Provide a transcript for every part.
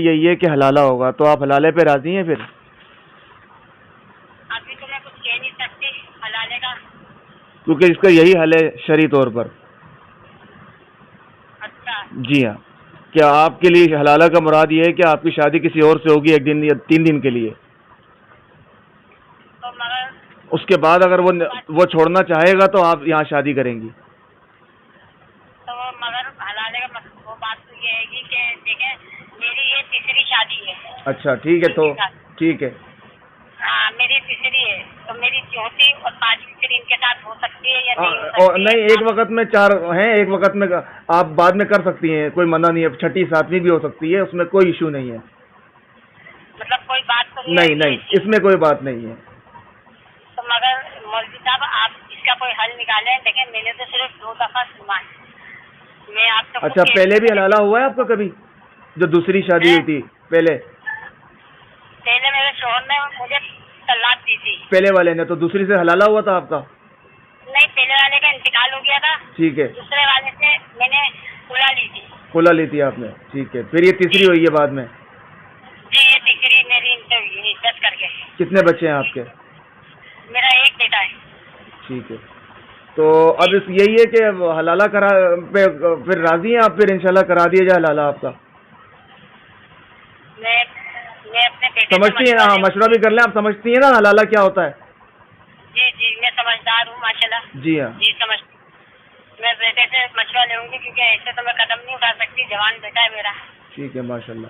یہی ہے کہ حلالہ ہوگا، تو آپ حلالے پہ راضی ہیں پھر؟ ابھی تو میں کچھ کہہ نہیں سکتی حلالے کا، کیونکہ اس کا یہی حل ہے شرعی طور پر۔ اچھا جی ہاں، کیا آپ کے لیے حلالہ کا مراد یہ ہے کہ آپ کی شادی کسی اور سے ہوگی 1 دن یا 3 دن کے لیے، تو مگر اس کے بعد اگر وہ چھوڑنا چاہے گا تو آپ یہاں شادی کریں گی؟ تو مگر حلالے کا وہ بات تو یہ ہے گی کہ دیکھیں میری یہ تیسری شادی ہے۔ اچھا ٹھیک ہے، تو ٹھیک ہے، ہاں میری تیسری ہے، تو میری چوتھی اور 5ویں پھر ان کے ساتھ ہو سکتی ہے یا نہیں ہو اور سکتی نہیں، ہے؟ ایک وقت میں 4 ہیں، ایک وقت میں آپ بعد میں کر سکتی ہیں، کوئی منع نہیں ہے، 6ٹھی 7ویں بھی ہو سکتی ہے، اس میں کوئی ایشو نہیں ہے۔ مطلب کوئی بات تو نہیں نہیں ہوگی نہیں، ایسی؟ اس میں کوئی بات نہیں ہے۔ تو مگر مولوی صاحب آپ اس کا کوئی حل نکالیں۔ دیکھیں میں نے تو صرف 2 دفعہ سنا ہے، میں آپ سے اچھا، پہلے بھی حلالہ ہوا ہے آپ کا کبھی، جو دوسری شادی ہوئی تھی پہلے میرے شوہر نے مجھے طلاق دی تھی۔ پہلے والے نے، تو دوسری سے حلالہ ہوا تھا آپ کا؟ نہیں، پہلے والے کا انتقال ہو گیا تھا، ٹھیک ہے، دوسرے والے سے میں نے کھلا لی تھی۔ کھلا لی تھی آپ نے، ٹھیک ہے، پھر یہ جی تیسری ہوئی ہے بعد میں؟ جی، یہ تیسری میری انٹرویو عزت کر کے۔ کتنے بچے ہیں آپ کے؟ میرا ایک بیٹا ہے۔ ٹھیک ہے، تو اب جی یہی ہے کہ حلالہ کرا پہ پھر راضی ہیں آپ، پھر انشاءاللہ کرا دیا جائے حلالہ آپ کا؟ میں اپنے بیٹے سے سمجھتی ہیں؟ ہاں، مشورہ بھی کر لیں، آپ سمجھتی ہیں نا حلالہ کیا ہوتا ہے؟ جی جی، میں سمجھدار ہوں ماشاءاللہ۔ جی ہاں، جی میں بیٹے سے مشورہ لوں گی، کیونکہ ایسے تو میں قدم نہیں اٹھا سکتی، جوان بیٹا ہے میرا۔ ٹھیک ہے، ماشاءاللہ۔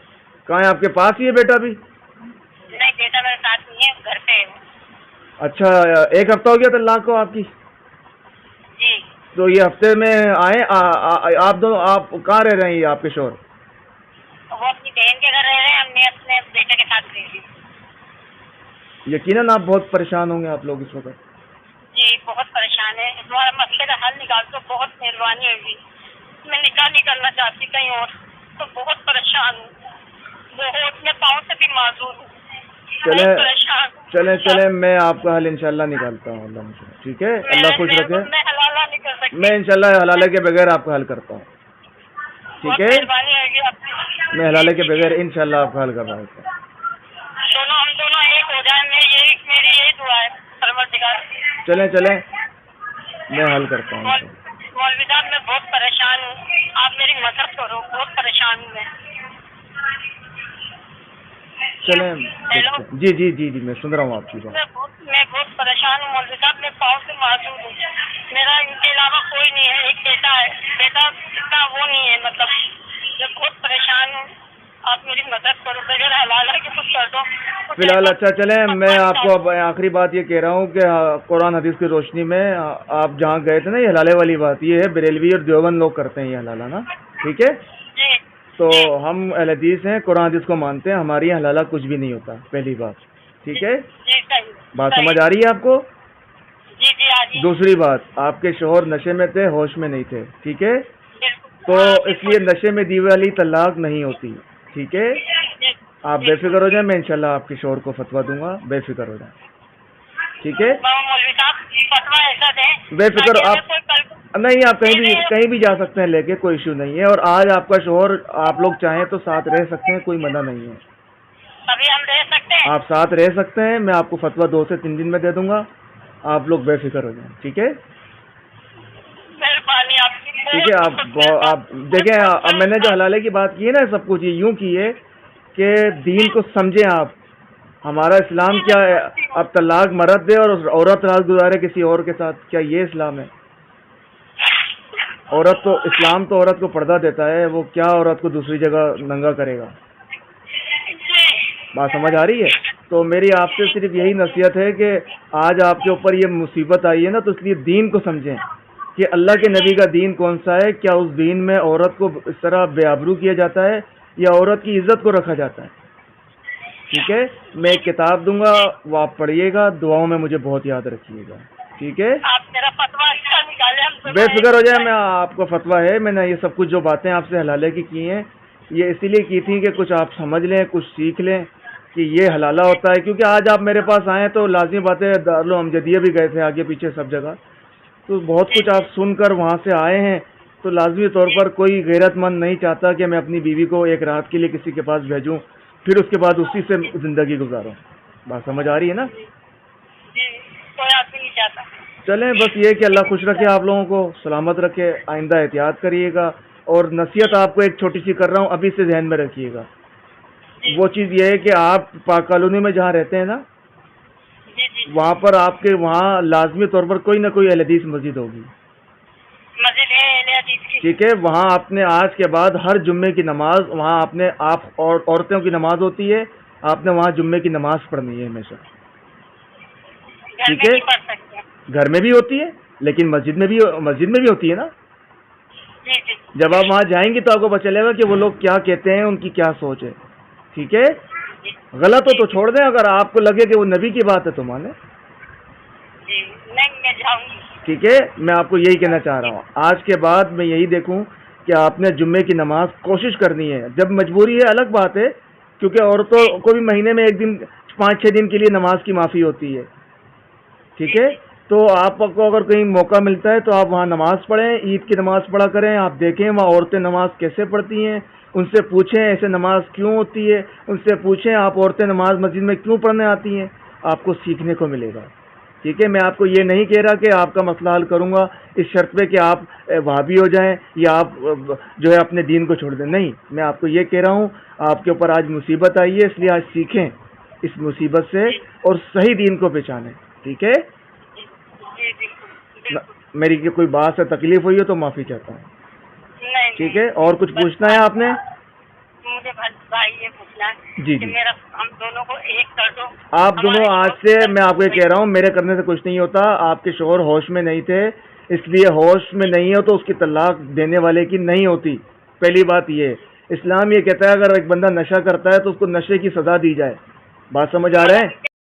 کہاں ہے آپ کے پاس ہی ہے بیٹا بھی؟ نہیں، بیٹا میرے ساتھ نہیں ہے، گھر پہ ہے وہ۔ اچھا، 1 ہفتہ ہو گیا طلاق کو آپ کی؟ جی، تو یہ ہفتے میں آئے آپ دونوں، آپ کہاں رہ رہے ہیں یہ آپ کے شوہر؟ وہ اپنی بہن کے گھر رہ رہے ہیں، میں اپنے بیٹے کے ساتھ رہ رہی ہوں۔ یقیناً آپ بہت پریشان ہوں گے آپ لوگ اس وقت۔ جی بہت پریشان ہے، تمہارا مسئلے کا حل نکال دو، بہت مہربانی ہوگی۔ میں نکاح نہیں کرنا چاہتی کہیں اور، تو بہت پریشان ہوں، بہت، میں پاؤں سے بھی معذور ہوں، بہت پریشان ہوں۔ چلیں میں آپ کا حل انشاءاللہ نکالتا ہوں، اللہ مجھے، ٹھیک ہے، اللہ خوش رکھے۔ میں حلالہ نہیں کر سکتی، میں انشاءاللہ حلالے کے بغیر آپ کا حل کرتا ہوں، ٹھیک بہت ہے، مہربانی ہوگی آپ کی۔ میں حلالے کے بغیر انشاءاللہ آپ کا حل کر رہا ہوں۔ ہم دونوں ایک ہو جائیں، میری یہی دعا ہے پروردگار۔ چلیں میں حل کرتا ہوں۔ مولوی صاحب میں بہت پریشان ہوں، آپ میری مدد کرو، بہت پریشان ہوں میں۔ چلیں، ہیلو، جی میں سن رہا ہوں آپ کی بات۔ میں بہت پریشان ہوں مولوی صاحب، میں پاؤں سے معذور ہوں، میرا ان کے علاوہ کوئی نہیں ہے، ایک بیٹا ہے، بیٹا اتنا وہ نہیں ہے، مطلب میں بہت پریشان ہوں، آپ میری مدد کرو، بغیر حلالہ کے کچھ کر دو۔ فی الحال اچھا، چلیں میں آپ کو اب آخری بات یہ کہہ رہا ہوں کہ قرآن حدیث کی روشنی میں آپ جہاں گئے تھے نا، یہ حلالے والی بات یہ ہے، بریلوی اور دیوبند لوگ کرتے ہیں یہ حلالہ نا، ٹھیک ہے، جی تو ہم اہل حدیث ہیں، قرآن حدیث کو مانتے ہیں، ہماری یہاں حلالہ کچھ بھی نہیں ہوتا، پہلی بات، ٹھیک ہے، جی، صحیح بات سمجھ آ رہی ہے آپ کو؟ جی جی، آجی دوسری بات، آپ کے شوہر نشے میں تھے، ہوش میں نہیں تھے، ٹھیک ہے، تو اس لیے نشے میں دی والی طلاق نہیں ہوتی، ٹھیک ہے، آپ بے فکر ہو جائیں، میں انشاءاللہ آپ کے شوہر کو فتویٰ دوں گا، بے فکر ہو جائیں، ٹھیک ہے، مولوی صاحب فتویٰ ایسا دیں بے فکر تاکہ آپ، اگر کوئی نہیں آپ کہیں بھی جا سکتے ہیں لے کے، کوئی ایشو نہیں ہے، اور آج آپ کا شوہر آپ لوگ چاہیں تو ساتھ رہ سکتے ہیں، کوئی منع نہیں ہے، ابھی ہم رہ سکتے ہیں، آپ ساتھ رہ سکتے ہیں، میں آپ کو فتویٰ 2 سے 3 دن میں دے دوں گا، آپ لوگ بے فکر ہو جائیں، ٹھیک ہے، مہربانی آپ کی، ٹھیک ہے، آپ دیکھیں، اب میں نے جو حلالے کی بات کی ہے نا، سب کچھ یہ یوں کی ہے کہ دین کو سمجھیں آپ، ہمارا اسلام کیا ہے، اب طلاق مرد دے اور عورت رات گزارے کسی اور کے ساتھ، کیا یہ اسلام ہے؟ عورت تو، اسلام تو عورت کو پردہ دیتا ہے، وہ کیا عورت کو دوسری جگہ ننگا کرے گا؟ بات سمجھ آ رہی ہے؟ تو میری آپ سے صرف یہی نصیحت ہے کہ آج آپ کے اوپر یہ مصیبت آئی ہے نا، تو اس لیے دین کو سمجھیں کہ اللہ کے نبی کا دین کون سا ہے، کیا اس دین میں عورت کو اس طرح بے آبرو کیا جاتا ہے یا عورت کی عزت کو رکھا جاتا ہے، ٹھیک ہے، میں ایک کتاب دوں گا، وہ آپ پڑھیے گا، دعاؤں میں مجھے بہت یاد رکھیے گا، ٹھیک ہے، آپ میرا فتویٰ اچھا نکالے، بے فکر ہو جائیں، میں آپ کو فتویٰ ہے، میں نے یہ سب کچھ جو باتیں آپ سے حلالے کی ہیں، یہ اسی لیے کی تھیں کہ کچھ آپ سمجھ لیں، کچھ سیکھ لیں کہ یہ حلالہ ہوتا ہے، کیونکہ آج آپ میرے پاس آئیں تو لازمی بات ہے، دارالامجدیہ بھی گئے تھے، آگے پیچھے سب جگہ، تو بہت کچھ آپ سن کر وہاں سے آئے ہیں، تو لازمی طور پر کوئی غیرت مند نہیں چاہتا کہ میں اپنی بیوی کو ایک رات کے لیے کسی کے پاس بھیجوں پھر اس کے بعد اسی سے زندگی گزاروں. بات سمجھ آ رہی ہے نا؟ جی کوئی آدمی نہیں چاہتا. چلیں بس یہ کہ اللہ خوش رکھے آپ لوگوں کو, سلامت رکھے, آئندہ احتیاط کریے گا. اور نصیحت آپ کو ایک چھوٹی سی کر رہا ہوں, ابھی سے ذہن میں رکھیے گا. وہ چیز یہ ہے کہ آپ پاک کالونی میں جہاں رہتے ہیں نا, جی جی وہاں پر آپ کے وہاں لازمی طور پر کوئی نہ کوئی اہل حدیث مسجد ہوگی. مسجد ہے اہل حدیث کی. ٹھیک ہے, وہاں آپ نے آج کے بعد ہر جمعے کی نماز وہاں آپ اور عورتوں کی نماز ہوتی ہے, آپ نے وہاں جمعے کی نماز پڑھنی ہے ہمیشہ. گھر میں ٹھیک ہے, نہیں پڑھ سکتے. گھر میں بھی ہوتی ہے لیکن مسجد میں بھی ہوتی ہے نا. جی جی جب آپ وہاں جائیں گے تو آپ کو پتہ چلے گا کہ وہ لوگ کیا کہتے ہیں, ان کی کیا سوچ ہے. ٹھیک ہے, غلط ہو تو چھوڑ دیں, اگر آپ کو لگے کہ وہ نبی کی بات ہے تو مانیں. جی نہیں میں جاؤں گی. ٹھیک ہے, میں آپ کو یہی کہنا چاہ رہا ہوں. آج کے بعد میں یہی دیکھوں کہ آپ نے جمعے کی نماز کوشش کرنی ہے. جب مجبوری ہے الگ بات ہے, کیونکہ عورتوں کو بھی مہینے میں ایک دن 5-6 دن کے لیے نماز کی معافی ہوتی ہے. ٹھیک ہے, تو آپ کو اگر کہیں موقع ملتا ہے تو آپ وہاں نماز پڑھیں, عید کی نماز پڑھا کریں. آپ دیکھیں وہاں عورتیں نماز کیسے پڑھتی ہیں, ان سے پوچھیں ایسے نماز کیوں ہوتی ہے, ان سے پوچھیں آپ عورتیں نماز مسجد میں کیوں پڑھنے آتی ہیں, آپ کو سیکھنے کو ملے گا. ٹھیک ہے, میں آپ کو یہ نہیں کہہ رہا کہ آپ کا مسئلہ حل کروں گا اس شرط پہ کہ آپ وہابی ہو جائیں یا آپ جو ہے اپنے دین کو چھوڑ دیں. نہیں, میں آپ کو یہ کہہ رہا ہوں آپ کے اوپر آج مصیبت آئی ہے, اس لیے آج سیکھیں اس مصیبت سے اور صحیح دین کو پہچانیں. ٹھیک ہے, جی بالکل. میری کوئی بات سے تکلیف ہوئی ہے تو معافی چاہتا ہوں. نہیں ٹھیک ہے, اور کچھ پوچھنا ہے آپ نے؟ مجھے بھائی یہ پوچھنا ہے جی کہ جی, ہم دونوں کو ایک کر دو. آپ دونوں آج سے, میں آپ کو یہ کہہ رہا ہوں میرے کرنے سے کچھ نہیں ہوتا. آپ کے شوہر ہوش میں نہیں تھے, اس لیے ہوش میں نہیں ہو تو اس کی طلاق دینے والے کی نہیں ہوتی. پہلی بات یہ, اسلام یہ کہتا ہے اگر ایک بندہ نشہ کرتا ہے تو اس کو نشے کی سزا دی جائے. بات سمجھ آ رہا ہے؟